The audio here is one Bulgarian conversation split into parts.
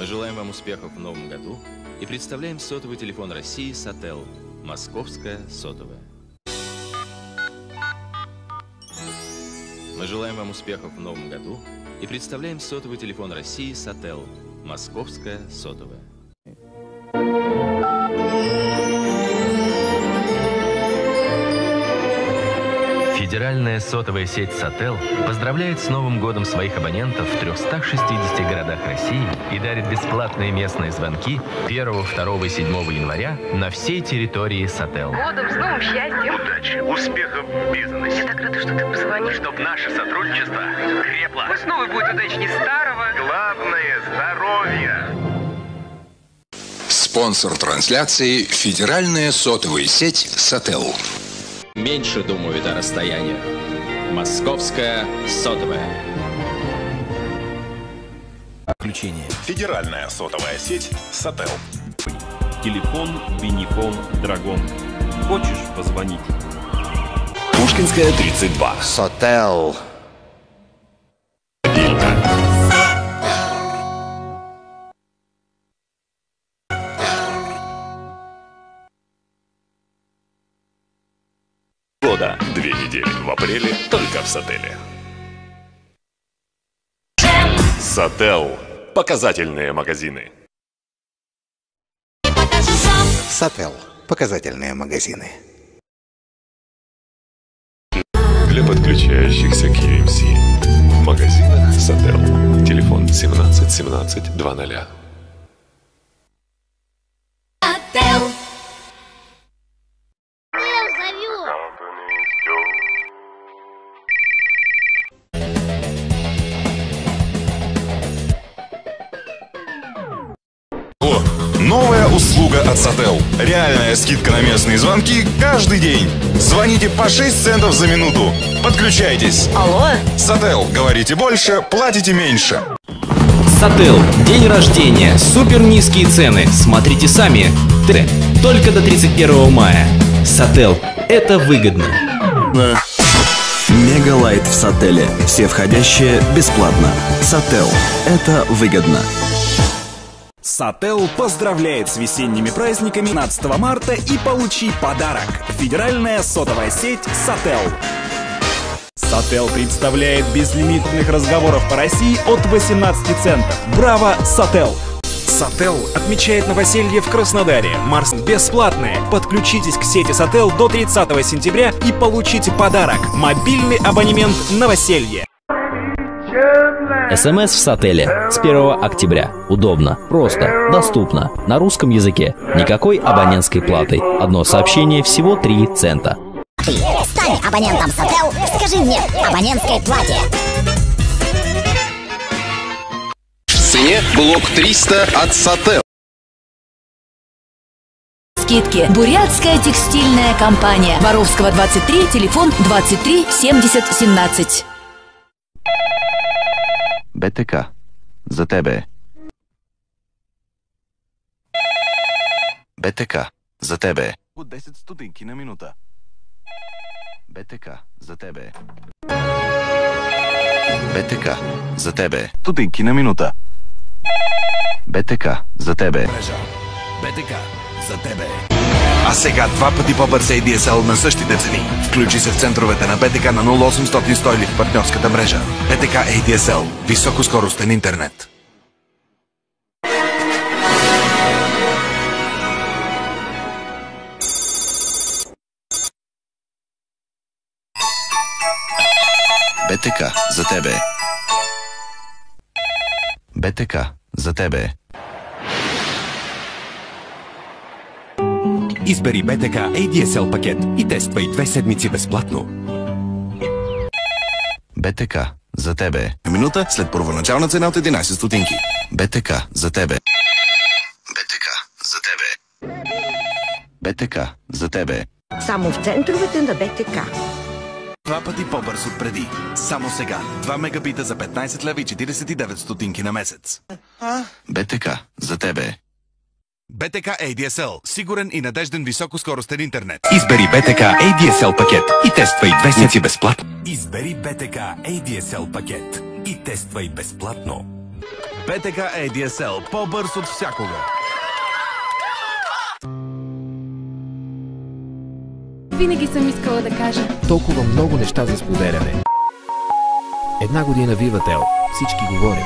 Мы желаем вам успехов в новом году и представляем сотовый телефон России Satel. Московская сотовая. Мы желаем вам успехов в новом году и представляем сотовый телефон России Satel. Московская сотовая. Федеральная сотовая сеть Satel поздравляет с Новым годом своих абонентов в 360 городах России и дарит бесплатные местные звонки 1, 2 и 7 января на всей территории Satel. Годом, с новым счастьем. Удачи, успехов в бизнесе. Я так рада, что ты позвонил. Чтоб наше сотрудничество крепло. Пусть новый будет удачнее старого. Главное – здоровье. Спонсор трансляции – федеральная сотовая сеть Satel. Меньше думают о расстояниях. Московская сотовая. Отключение. Федеральная сотовая сеть Satel. Телефон Бенефон Драгон. Хочешь позвонить? Пушкинская, 32. Satel. Года. 2 недели в апреле только в Сателе. Satel. Показательные магазины. Satel. Показательные магазины. Для подключающихся к UMC. В магазинах Satel. Телефон 17 17 00. Satel. Новая услуга от Satel. Реальная скидка на местные звонки каждый день. Звоните по 6 центов за минуту. Подключайтесь. Алло. Satel. Говорите больше, платите меньше. Satel. День рождения. Супер низкие цены. Смотрите сами. Только до 31 мая. Satel. Это выгодно. Мегалайт в Сателе. Все входящие бесплатно. Satel. Это выгодно. Satel поздравляет с весенними праздниками 15 марта и получи подарок. Федеральная сотовая сеть Satel. Satel представляет безлимитных разговоров по России от 18 центов. Браво, Satel! Satel отмечает новоселье в Краснодаре. Марс бесплатное. Подключитесь к сети Satel до 30 сентября и получите подарок. Мобильный абонемент «Новоселье». СМС в Сателе с 1 октября. Удобно, просто, доступно. На русском языке. Никакой абонентской платы. Одно сообщение всего 3 цента. Ты стань абонентом Satel, скажи мне абонентской плате. В цене блок 300 от Satel. Скидки. Бурятская текстильная компания. Воровского 23, телефон 23 70 17. БТК. За тебе. БТК. За тебе. 10 стотинки на минута. БТК. За тебе. БТК. За тебе. Стотинки на минута. БТК. За тебе. БТК. За тебе. А сега 2 пъти по-бърз ADSL на същите цени. Включи се в центровете на БТК на 0800 100 или в партньорската мрежа. БТК ADSL. Високоскоростен интернет. БТК. За тебе. БТК. За тебе. Избери БТК ADSL пакет и тествай 2 седмици безплатно. БТК. За тебе. Минута след първоначална цена от 11 стотинки. БТК. За тебе. БТК. За тебе. БТК. За тебе. Само в центровете на БТК. 2 пъти по-бърз от преди. Само сега. 2 мегабита за 15 лева и 49 стотинки на месец. БТК. За тебе. БТК ADSL. Сигурен и надежден високоскоростен интернет. Избери БТК ADSL пакет и тествай 2 седмици безплатно. Избери БТК ADSL пакет и тествай безплатно. БТК ADSL. По-бърз от всякога. Винаги съм искала да кажа. Толкова много неща за споделяне. Една година Vivatel. Всички говорят.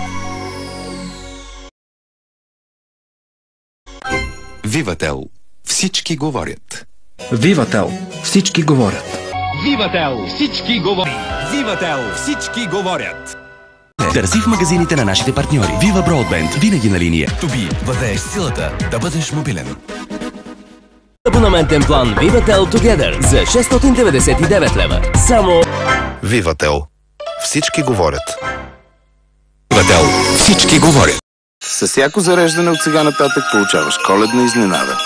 Vivatel. Всички говорят. Vivatel. Всички говорят. Vivatel. Всички говорят. Vivatel. Всички говорят. Търси в магазините на нашите партньори. Viva Broadband. Винаги на линия. Тоби, бъдеш силата да бъдеш мобилен. Абонаментен план Vivatel Together за 699 лева. Само Vivatel. Всички говорят. Vivatel. Всички говорят. С всяко зареждане от сега нататък получаваш коледна изненада.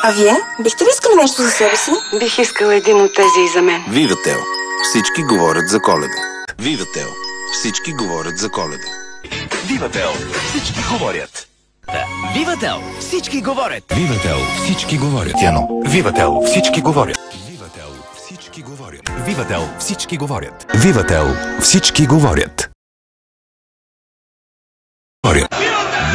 А вие? Бихте ли искали нещо за себе си? Бих искала един от тези и за мен. Vivatel. Всички говорят за Коледа. Vivatel. Всички говорят за Коледа. Vivatel. Всички говорят. Vivatel. Всички говорят. Vivatel. Всички говорят. Vivatel. Всички говорят. Vivatel. Всички говорят. Vivatel. Всички говорят. Vivatel. Всички говорят.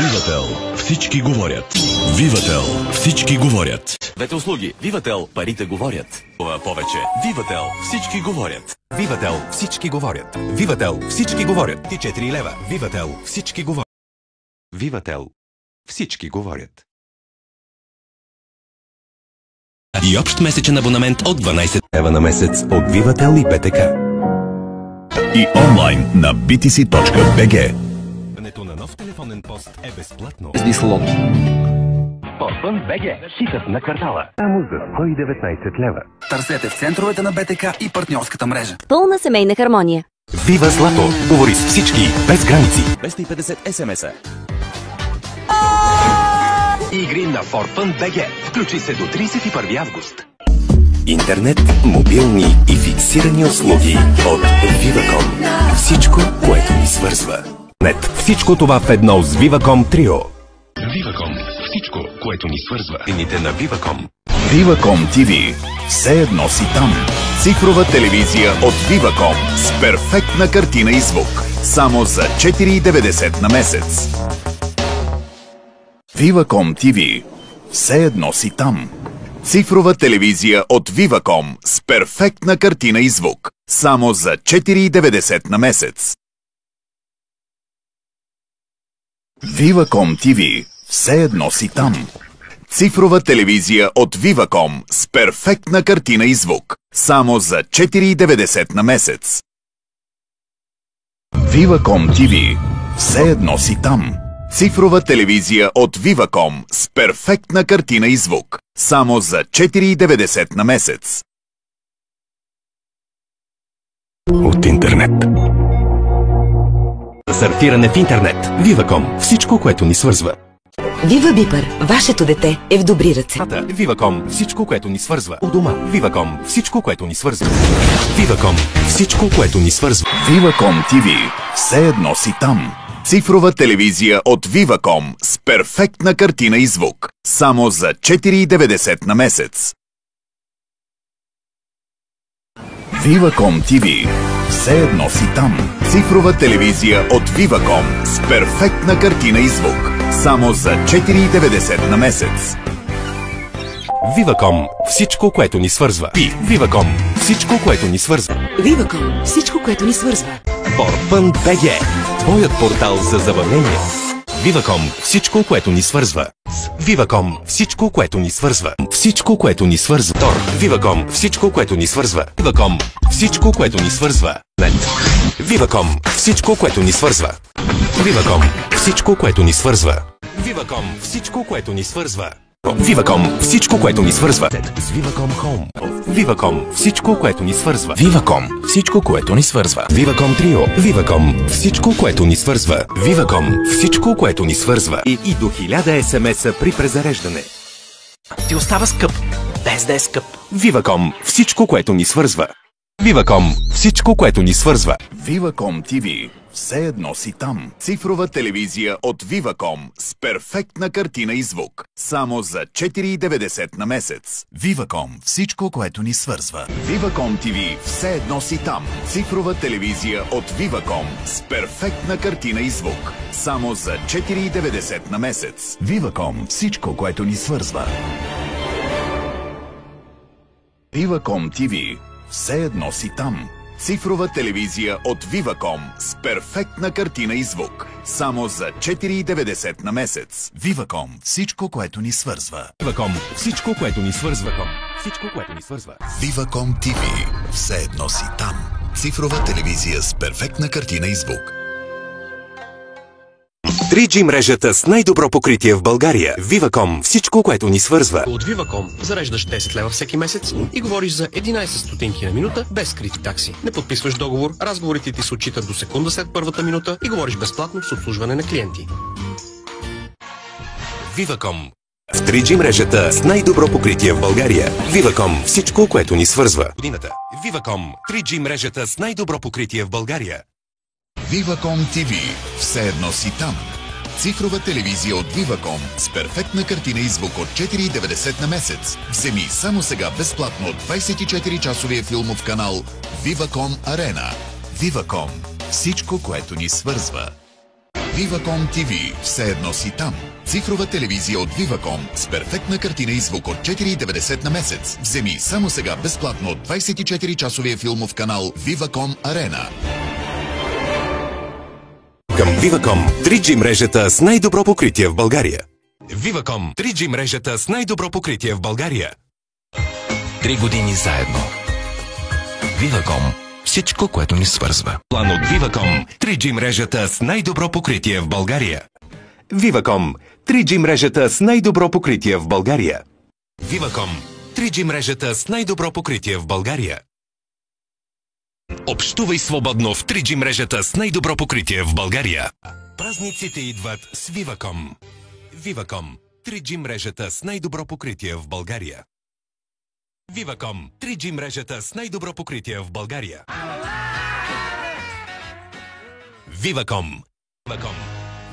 Vivatel. Всички говорят. Vivatel. Всички говорят. Двете услуги. Vivatel. Парите говорят. Това повече. Vivatel. Всички говорят. Vivatel. Всички говорят. Vivatel. Всички говорят. Ти 4 лева. Vivatel. Всички говорят. Vivatel. Всички говорят. И общ месечен абонамент от 12 лева на месец от Vivatel и БТК. И онлайн на btc.bg. Ването на нов телефонен пост е безплатно. Дислон. Форфън БГ. Хитът на квартала. Само за 119 лева. Търсете в центровете на БТК и партньорската мрежа. Пълна семейна хармония. Viva Злато. Говори с всички. Без граници. 250 СМС-а. Игри на Форфън БГ. Включи се до 31 август. Интернет, мобилни и фиксирани услуги от Viva.com. Всичко, което ни свързва. Нет. Всичко това в едно с Viva.com Trio. Viva.com. Всичко, което ни свързва. Ините на Viva.com. Viva.com TV. Все едно си там. Цифрова телевизия от Viva.com с перфектна картина и звук. Само за 4,90 на месец. Viva.com TV. Все едно си там. Цифрова телевизия от Viva.com с перфектна картина и звук. Само за 4,90 на месец. Viva.com TV. Все едно си там. Цифрова телевизия от Viva.com с перфектна картина и звук. Само за 4,90 на месец. Viva.com TV. Все едно си там. Цифрова телевизия от Viva.com с перфектна картина и звук. Само за 4,90 на месец. От интернет. Сърфиране в интернет. Viva.com. Всичко, което ни свързва. Вива Бипър. Вашето дете е в добри ръце. Viva.com. Всичко, което ни свързва. У дома. Viva.com. Всичко, което ни свързва. Viva.com. Всичко, което ни свързва. Viva.com TV. Все едно си там. Цифрова телевизия от Viva.com с перфектна картина и звук. Само за 4,90 на месец. Viva.com TV. Все едно си там. Цифрова телевизия от Viva.com с перфектна картина и звук. Само за 4,90 на месец. Viva.com. Всичко, което ни свързва. Viva.com. Всичко, което ни свързва. Viva.com. Всичко, което ни свързва. Форфън БГ. Твоят портал за забавление. Viva.com. Всичко, което ни свързва. Viva.com. Всичко, което ни свързва. Всичко, което ни свързва. Тор. Viva.com. Всичко, което ни свързва. Viva.com. Всичко, което ни свързва. Нет. Viva.com. Всичко, което ни свързва. Viva.com. Всичко, което ни свързва. Viva.com. Всичко, което ни свързва. Viva.com. Всичко, което ни свързва. С Viva.com Home. Viva.com. Всичко, което ни свързва. Viva.com. Всичко, което ни свързва. Viva.com Trio. Viva.com. Всичко, което ни свързва. Viva.com. Всичко, което ни свързва. И до 1000 СМС-а при презареждане. Ти остава скъп, без да е скъп. Viva.com. Всичко, което ни свързва. Viva.com. Всичко, което ни свързва. Viva.com TV. все едно си там. Цифрова телевизия от Viva.com с перфектна картина и звук. Само за 4,90 на месец. Viva.com. Всичко, което ни свързва. Viva.com TV. Все едно си там. Цифрова телевизия от Viva.com с перфектна картина и звук. Само за 4,90 на месец. Viva.com. Всичко, което ни свързва. Viva.com TV. Все едно си там. Цифрова телевизия от Viva.com с перфектна картина и звук. Само за 4,90 на месец. Viva.com. Всичко, което ни свързва. Viva.com. Всичко, което ни свързва. Всичко, което ни свързва. Viva.com TV. Все едно си там. Цифрова телевизия с перфектна картина и звук. 3G мрежата с най-добро покритие в България. Viva.com. Всичко, което ни свързва. От Viva.com зареждаш 10 лева всеки месец и говориш за 11 стотинки на минута без скрити такси. Не подписваш договор, разговорите ти се отчитат до секунда след първата минута и говориш безплатно с обслужване на клиенти. Viva.com. В 3G мрежата с най-добро покритие в България. Viva.com. Всичко, което ни свързва. Годината. Viva.com. 3G мрежата с най-добро покритие в България. Viva.com TV. Все едно си там. Цифрова телевизия от Viva.com с перфектна картина и звук от 4,90 на месец. Вземи само сега безплатно 24-часовия филмов канал Viva.com Arena. Viva.com. Всичко, което ни свързва. Viva.com TV. Все едно си там. Цифрова телевизия от Viva.com с перфектна картина и звук от 4,90 на месец. Вземи само сега безплатно 24-часовия филмов канал Viva.com Arena. Към Viva.com 3G мрежата с най-добро покритие в България. Viva.com 3G мрежата с най-добро покритие в България. 3 години заедно. Viva.com. Всичко, което ни свързва. План от Viva.com 3G мрежата с най-добро покритие в България. Viva.com 3G мрежата с най-добро покритие в България. Viva.com 3G мрежата с най-добро покритие в България. Общувай свободно в 3G мрежата с най-добро покритие в България. Празниците идват с Viva.com. Viva.com 3G мрежата с най-добро покритие в България. Viva.com 3G мрежата с най-добро покритие в България. Viva.com.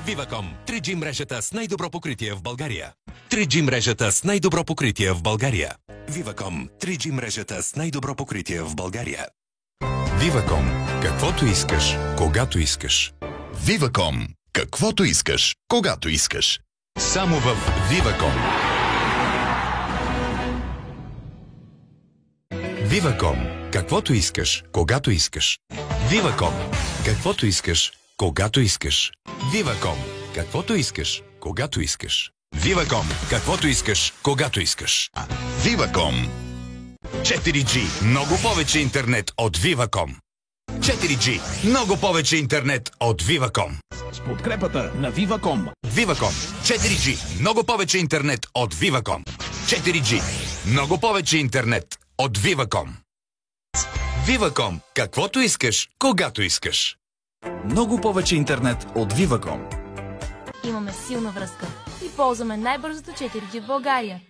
Viva.com 3G мрежата с най-добро покритие в България. 3G мрежата с най-добро покритие в България. Viva.com 3G мрежата с най-добро покритие в България. Viva.com. Каквото искаш, когато искаш. Viva.com. Каквото искаш, когато искаш. Само в Viva.com. Viva.com. Каквото искаш, когато искаш. Viva.com. Каквото искаш, когато искаш. Viva.com. Каквото искаш, когато искаш. Viva.com. Каквото искаш, когато искаш. Viva.com. 4G. Много повече интернет от Viva.com. 4G. Много повече интернет от Viva.com. С подкрепата на Viva.com. Viva.com. 4G. Много повече интернет от Viva.com. 4G. Много повече интернет от Viva.com. Viva.com. Каквото искаш, когато искаш. Много повече интернет от Viva.com. Имаме силна връзка и ползваме най-бързото 4G в България.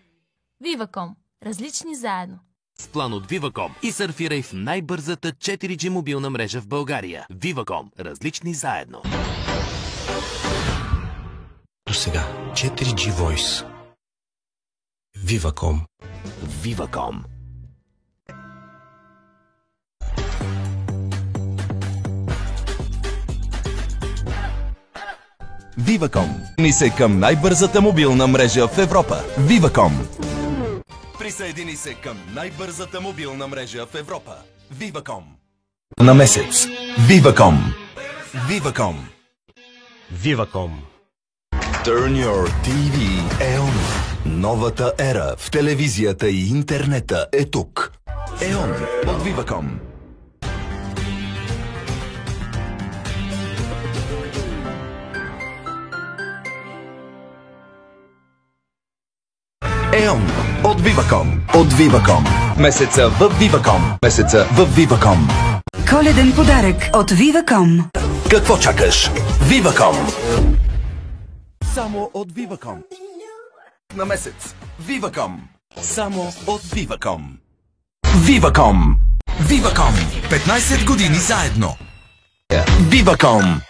Viva.com. Различни заедно. С план от Viva.com и сърфирай в най-бързата 4G мобилна мрежа в България. Viva.com. Различни заедно. До сега 4G Voice. Viva.com. Viva.com. Viva.com. Ни се към най-бързата мобилна мрежа в Европа. Viva.com. Присъедини се към най-бързата мобилна мрежа в Европа. Viva.com. На месец. Viva.com. Viva.com. Viva.com. Turn your TV on. Новата ера в телевизията и интернета е тук. Еон от Viva.com. Еон от Viva.com. От Viva.com. Месеца в Viva.com. Месеца в Viva.com. Коледен подарък от Viva.com. Какво чакаш? Viva.com. Само от Viva.com. На месец. Viva.com. Само от Viva.com. Viva.com. Viva.com. 15 години заедно. Viva.com